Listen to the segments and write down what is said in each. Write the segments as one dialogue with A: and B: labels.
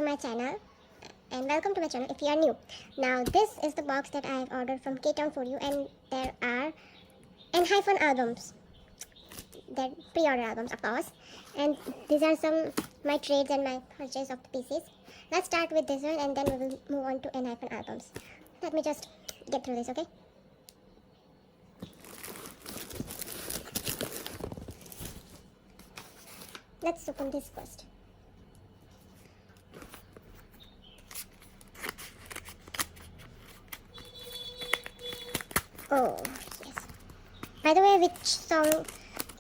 A: my channel and welcome to my channel if you are new. Now this is the box that I have ordered from K-Town for you, and there are ENHYPEN albums. They're pre-order albums, of course, and these are some my trades and my purchase of the pieces. Let's start with this one and then we will move on to ENHYPEN albums. Let me just get through this, okay? Let's open this first. Oh, yes. By the way, which song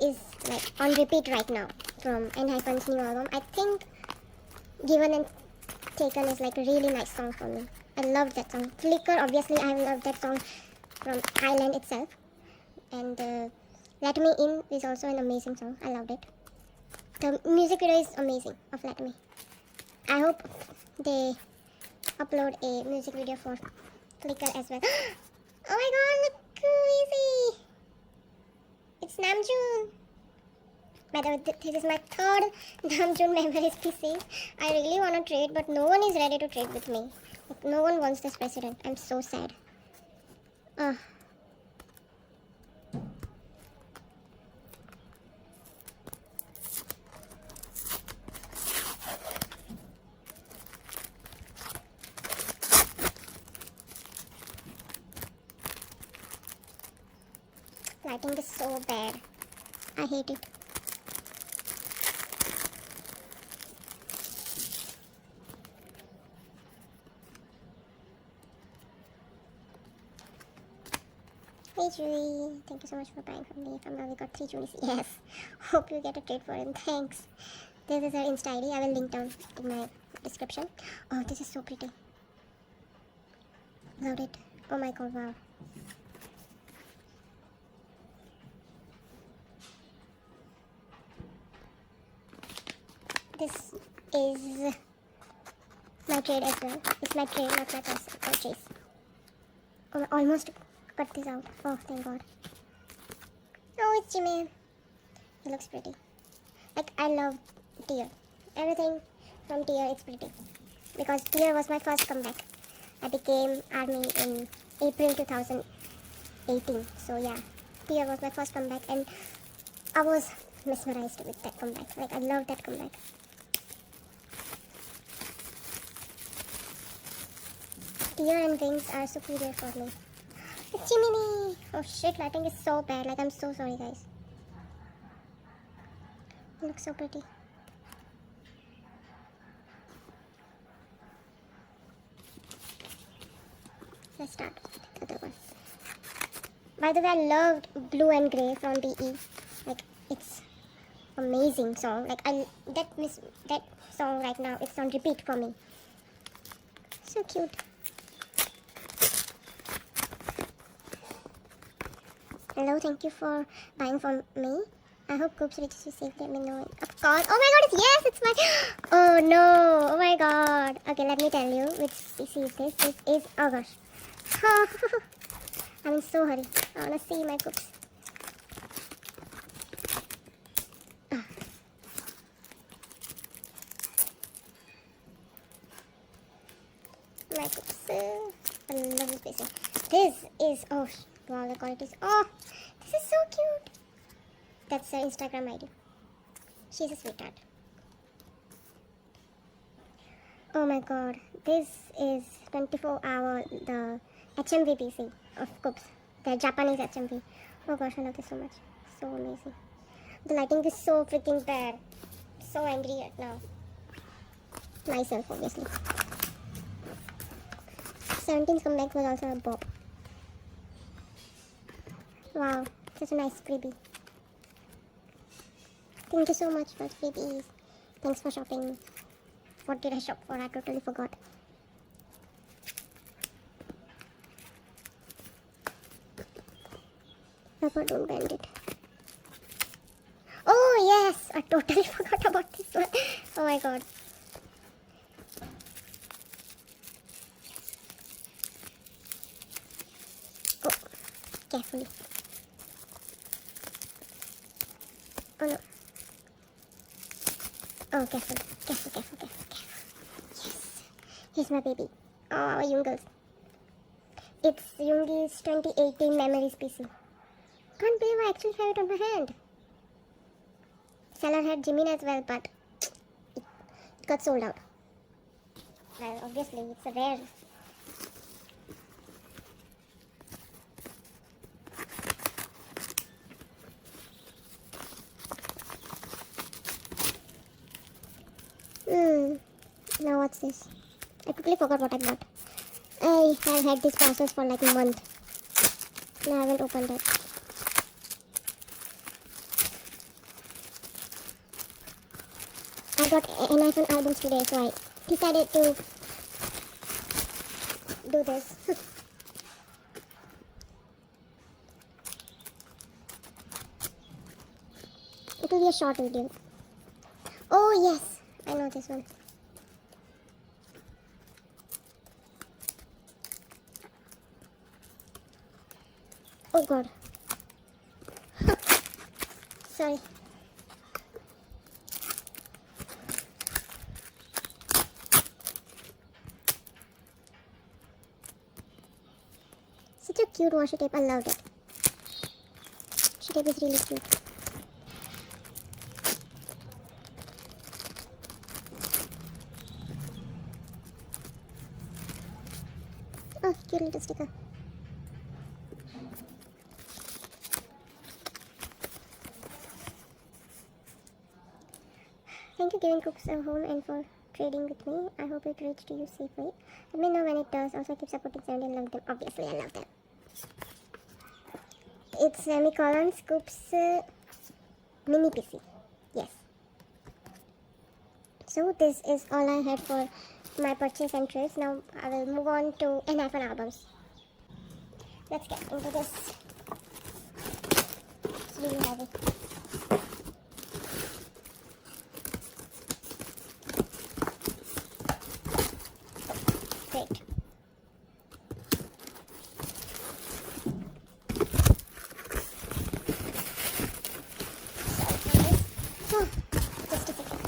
A: is like on repeat right now from ENHYPEN's new album? I think Given and Taken is like a really nice song for me. I love that song. Flicker, obviously I have loved that song from Island itself. And Let Me In is also an amazing song. I loved it. The music video is amazing of Let Me. I hope they upload a music video for Flicker as well. Oh my god, look who easy! It's Namjoon! By the way, this is my third Namjoon memories PC. I really want to trade, but no one is ready to trade with me. Like, no one wants this president. I'm so sad. Lighting is so bad. I hate it. Hey Julie, thank you so much for buying from me. From now we got 3 Julies. Yes. Hope you get a trade for him. Thanks. This is her Insta ID. I will link down in my description. Oh, this is so pretty. Love it. Oh my god, wow. This is my trade as well. It's my trade, not my purchase. Oh, I almost cut this out. Oh, thank god. Oh, it's Jimmy. He looks pretty. Like, I love Tear. Everything from Tear is pretty. Because Tear was my first comeback. I became ARMY in April 2018. So yeah, Tear was my first comeback and I was mesmerized with that comeback. Like, I love that comeback. Tear and Wings are superior for me. It's Jiminy! Oh shit, lighting is so bad. Like, I'm so sorry, guys. It looks so pretty. Let's start with the other one. By the way, I loved Blue and Grey from BE. Like, it's amazing song. Like, that song right now, it's on repeat for me. So cute. Hello, thank you for buying from me. I hope Coops reaches you safely. Let me know. Of course. Oh my god, yes, it's my... Oh no. Oh my god. Okay, let me tell you which PC is this. This is August. I'm in so hurry. I wanna see my Coops. My Coops. I love this PC. This is... Oh, wow, the quality is... Oh, this is so cute. That's her Instagram ID. She's a sweetheart. Oh my god. This is 24-hour, the HMV PC of Coops. The Japanese HMV. Oh gosh, I love this so much. So amazing. The lighting is so freaking bad. So angry right now. Myself, obviously. 17's comeback was also a bop. Wow, such a nice freebie. Thank you so much for freebies. Thanks for shopping. What did I shop for? I totally forgot. Papa, don't bend it. Oh yes, I totally forgot about this one. Oh my god. Oh, carefully. Oh no. Oh, careful. Yes. Here's my baby. Oh, Jungles. It's Yoongi's 2018 memories PC. Can't believe I actually have it on my hand. Seller had Jimin as well, but it got sold out. Well, obviously, it's a rare. Now what's this? I quickly forgot what I bought. I have had these parcels for like a month. And I haven't opened it. I got ENHYPEN albums today, so I decided to do this. It will be a short video. Oh yes, I know this one. Oh god. Sorry. Such a cute washi tape. I loved it. Washi tape is really cute. Oh, cute little sticker. Thank you giving cooks a home and for trading with me. I hope it reached you safely. Let me know when it does. Also keep supporting 70 and love them. Obviously, I love them. It's semicolon scoops mini PC. Yes. So this is all I had for my purchase and trades. Now I will move on to ENHYPEN albums. Let's get into this. It's really heavy. Great. Oh, just a second.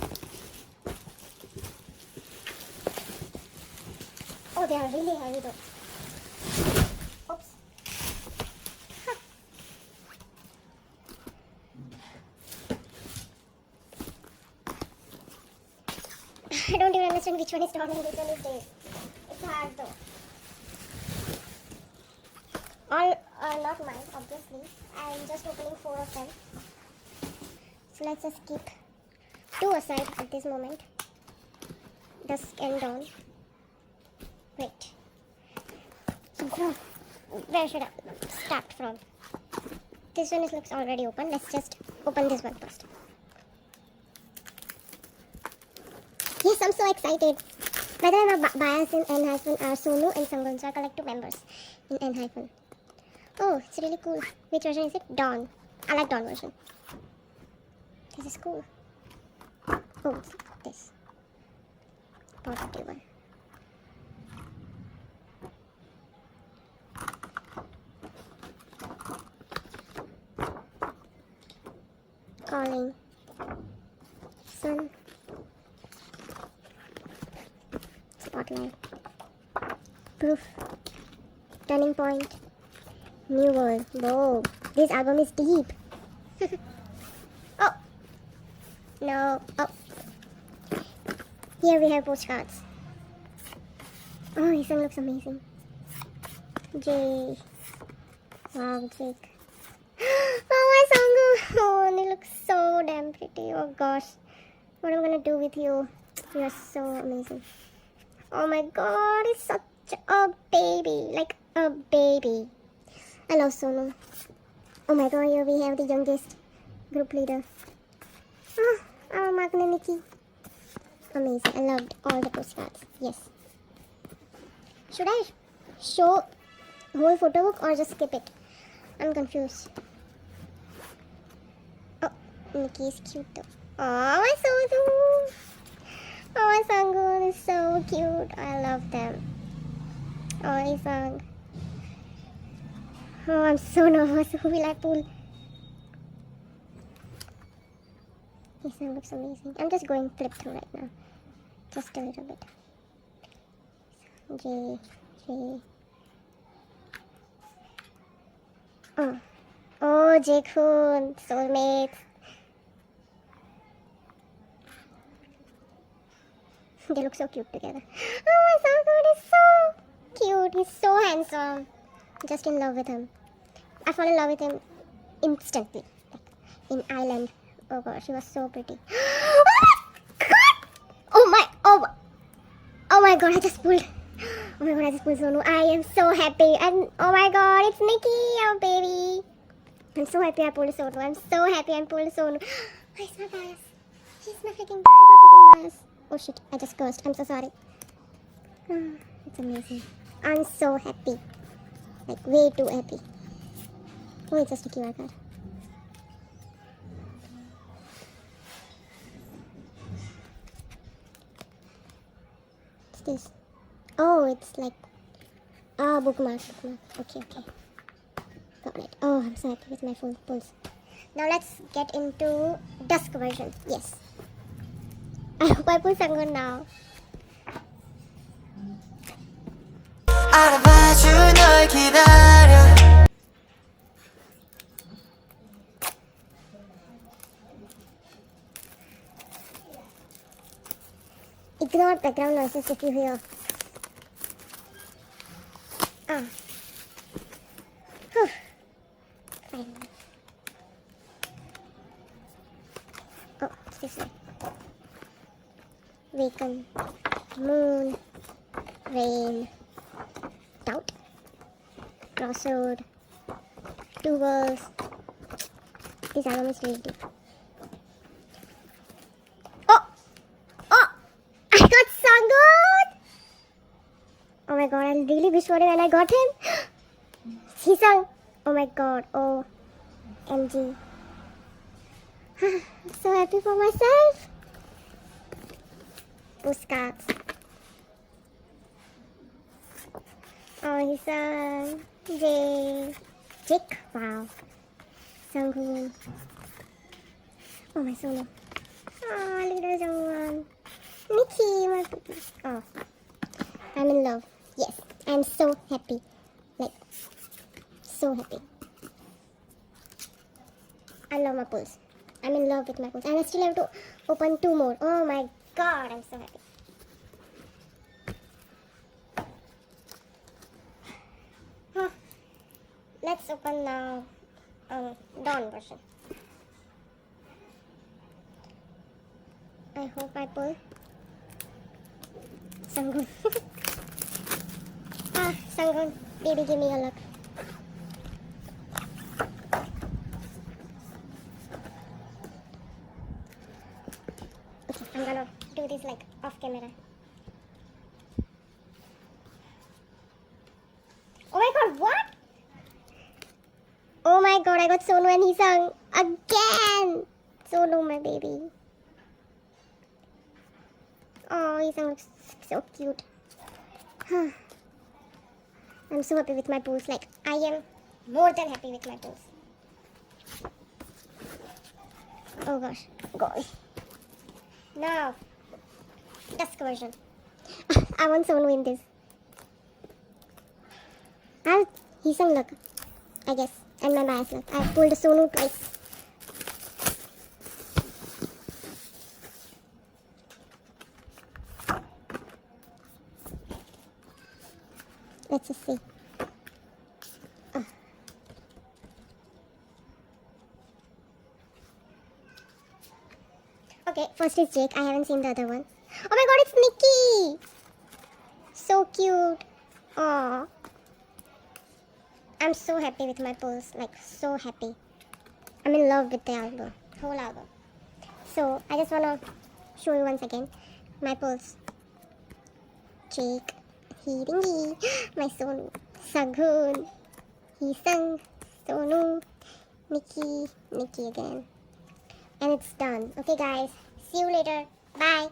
A: Oh, they are really heavy though. Oops. Huh. I don't even understand which one is torn and which one is days. It's hard though. All are not mine, obviously. I'm just opening 4 of them. So let's just keep 2 aside at this moment. Dusk and dawn. Wait. So, where should I start from? This one looks already open. Let's just open this one first. Yes, I'm so excited. By the way, my bias in ENHYPEN are Sonu and Sangun, so I collect 2 members in ENHYPEN. Oh, it's really cool. Which version is it? Dawn. I like Dawn version. This is cool. Oh, this. Positive one. Calling. Sun. Spotlight. Proof. Turning point. New world. Whoa. This album is deep. Oh. No. Oh. Here we have postcards. Oh, this one looks amazing. Jay. Wow, Jake. Oh, my Sangu. Oh, they look so damn pretty. Oh gosh. What am I gonna do with you? You are so amazing. Oh my god, it's such a baby. Like a baby. I love Sonu. Oh my god, here we have the youngest group leader. Oh, our Magna Nikki. Amazing. I loved all the postcards. Yes. Should I show whole photo book or just skip it? I'm confused. Oh, Nikki is cute though. Oh, my Sonu. Oh, my Sangu is so cute. I love them. Oh, Isang. Oh, I'm so nervous. Who will I pull? Isang looks amazing. I'm just going flip through right now. Just a little bit. J, J. Oh, oh, Jaekoon, soulmates. They look so cute together. Oh, my Sanghoon is so cute. He's so handsome. Just in love with him. I fall in love with him instantly. Like in Ireland. Oh gosh, he was so pretty. Oh my god! Oh my god, I just pulled. Oh my god, I just pulled Sonu. I am so happy. And oh my god, it's Nikki, oh baby. I'm so happy I pulled Sonu. I'm so happy I pulled Sonu. He's my bias. He's my freaking bias. Oh shit, I just cursed. I'm so sorry. Oh, it's amazing. I'm so happy. Like way too happy. Oh, it's just a QR card. What's this? Oh, it's like bookmark. Okay. Got it. Oh, I'm so happy with my full pulse. Now let's get into dusk version. Yes. I hope I pull Sanghoon now. 알아봐줄 널 기다려. Ignore background noises if you hear. Whew. Fine. Oh, it's this way. Waken, moon, rain, doubt, crossroad, two worlds. This album is really deep. Oh! I got Sanghoon! Oh my god, I really wish for it and I got him. He sang. Oh my god, oh, MG. I'm so happy for myself. Postcards. Oh, he sang. Jake. Wow. Sanghoon. Oh, my solo. Oh, little Jungwon. Nikki, my baby. Oh, I'm in love. Yes, I'm so happy. Like, so happy. I love my pulse. I'm in love with my pulse. And I still have to open 2 more. Oh my god, I'm so happy. Huh. Let's open now Dawn version. I hope I pull Sanghoon. Sanghoon, baby, give me a luck. Okay, I'm gonna do this like off camera. Oh my god, what? Oh my god, I got Sonu and he sang again. Sonu, my baby. Oh, he sang so cute. I'm so happy with my pulse. Like, I am more than happy with my pulse. Oh gosh. Now, dusk version. I want Sonu in this. He sang luck, I guess. And my bias luck. I pulled a Sonu twice. Let's just see. Okay, first is Jake. I haven't seen the other one. Oh my god, it's Nikki! So cute. Aww. I'm so happy with my pulse. Like, so happy. I'm in love with the album. Whole album. So, I just wanna show you once again my pulse. Jake. He dingy. My Sonu. Sanghoon. He sang. Sonu. Nikki again. And it's done. Okay guys, see you later. Bye.